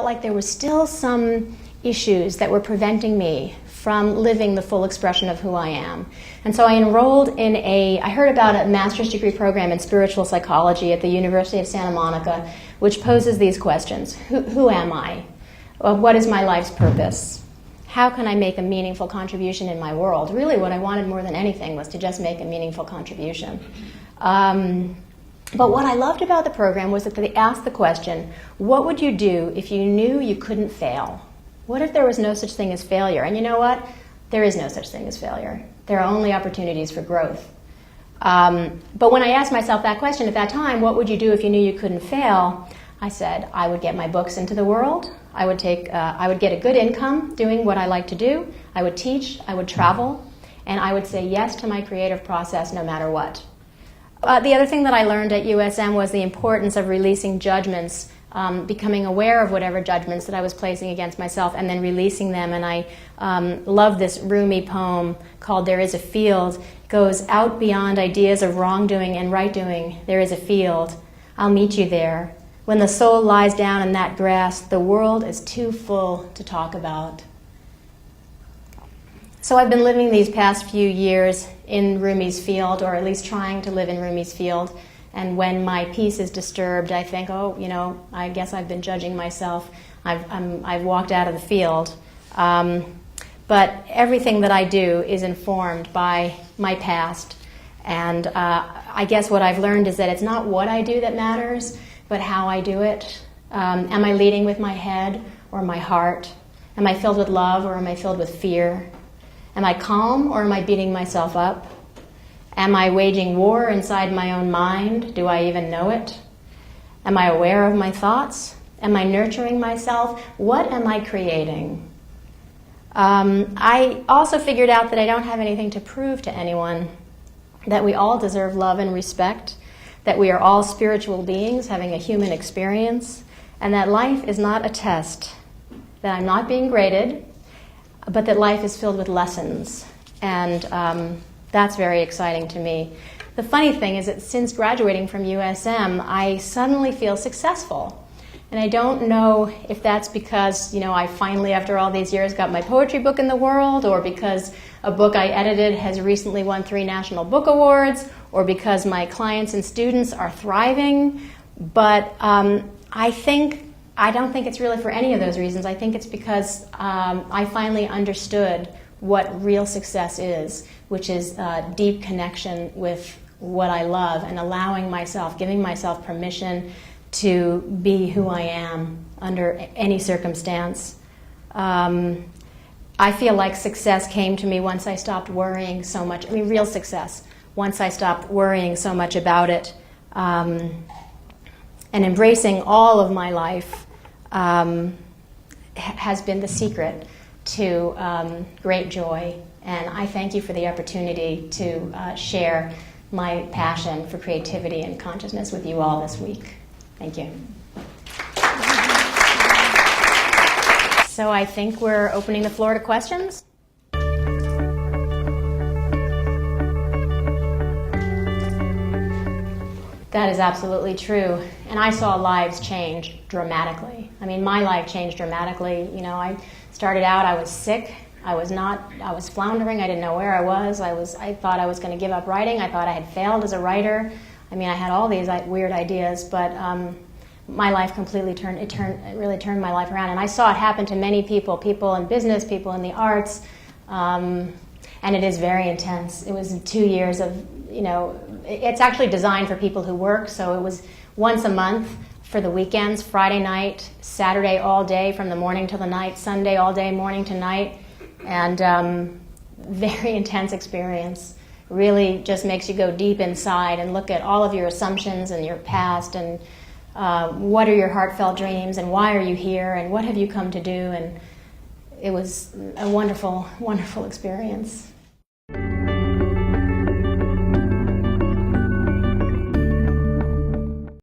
like there was still some issues that were preventing me from living the full expression of who I am. And so I enrolled in I heard about a master's degree program in spiritual psychology at the University of Santa Monica, which poses these questions. Who am I? What is my life's purpose? How can I make a meaningful contribution in my world? Really, what I wanted more than anything was to just make a meaningful contribution. But what I loved about the program was that they asked the question, what would you do if you knew you couldn't fail? What if there was no such thing as failure? And you know what? There is no such thing as failure. There are only opportunities for growth. But when I asked myself that question at that time, what would you do if you knew you couldn't fail? I said, I would get my books into the world. I would get a good income doing what I like to do. I would teach. I would travel. And I would say yes to my creative process no matter what. The other thing that I learned at USM was the importance of releasing judgments, becoming aware of whatever judgments that I was placing against myself and then releasing them. And I love this Rumi poem called There Is a Field. It goes out beyond ideas of wrongdoing and right doing. There is a field. I'll meet you there. When the soul lies down in that grass, the world is too full to talk about. So I've been living these past few years in Rumi's field, or at least trying to live in Rumi's field. And when my peace is disturbed, I think, I guess I've been judging myself. I've walked out of the field. But everything that I do is informed by my past. And I guess what I've learned is that it's not what I do that matters, but how I do it. Am I leading with my head or my heart? Am I filled with love or am I filled with fear? Am I calm or am I beating myself up? Am I waging war inside my own mind? Do I even know it? Am I aware of my thoughts? Am I nurturing myself? What am I creating? I also figured out that I don't have anything to prove to anyone, that we all deserve love and respect, that we are all spiritual beings having a human experience, and that life is not a test, that I'm not being graded, but that life is filled with lessons. And that's very exciting to me. The funny thing is that since graduating from USM, I suddenly feel successful. And I don't know if that's because, I finally, after all these years, got my poetry book in the world, or because a book I edited has recently won 3 National Book Awards, or because my clients and students are thriving. But I don't think it's really for any of those reasons. I think it's because I finally understood what real success is, which is deep connection with what I love and allowing myself, giving myself permission to be who I am under any circumstance. I feel like success came to me once I stopped worrying so much. Real success, once I stopped worrying so much about it, and embracing all of my life has been the secret to great joy. And I thank you for the opportunity to share my passion for creativity and consciousness with you all this week. Thank you. So I think we're opening the floor to questions. That is absolutely true. And I saw lives change dramatically. My life changed dramatically. I started out, I was sick. I was floundering. I didn't know where I was. I thought I was going to give up writing. I thought I had failed as a writer. I had all these weird ideas, but my life completely really turned my life around. And I saw it happen to many people in business, people in the arts, and it is very intense. It was 2 years of, it's actually designed for people who work, so it was once a month for the weekends, Friday night, Saturday all day from the morning till the night, Sunday all day, morning to night, and very intense experience. Really just makes you go deep inside and look at all of your assumptions and your past and what are your heartfelt dreams and why are you here and what have you come to do, and it was a wonderful, wonderful experience.